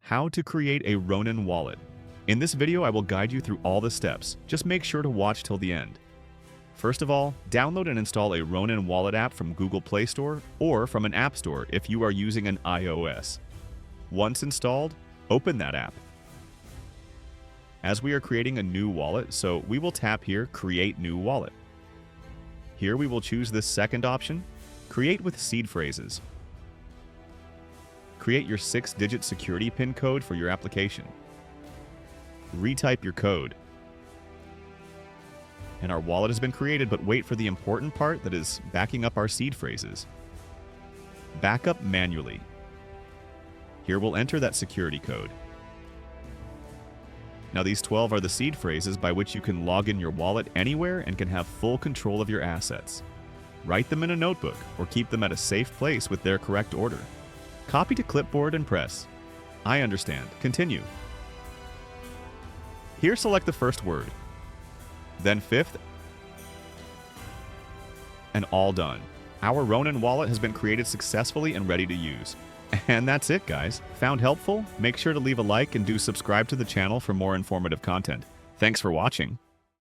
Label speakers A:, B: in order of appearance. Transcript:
A: How to create a Ronin wallet. In this video, I will guide you through all the steps. Just make sure to watch till the end. First of all, download and install a Ronin Wallet app from Google Play Store or from an app store if you are using an iOS. Once installed, open that app. As we are creating a new wallet, so we will tap here, Create New Wallet. Here we will choose this second option, Create with Seed Phrases. Create your 6-digit security PIN code for your application. Retype your code. And our wallet has been created, but wait for the important part that is backing up our seed phrases. Back up manually. Here we'll enter that security code. Now these 12 are the seed phrases by which you can log in your wallet anywhere and can have full control of your assets. Write them in a notebook or keep them at a safe place with their correct order. Copy to clipboard and press. I understand. Continue. Here select the first word. Then fifth, and all done. Our Ronin wallet has been created successfully and ready to use. And that's it, guys. Found helpful? Make sure to leave a like and do subscribe to the channel for more informative content. Thanks for watching.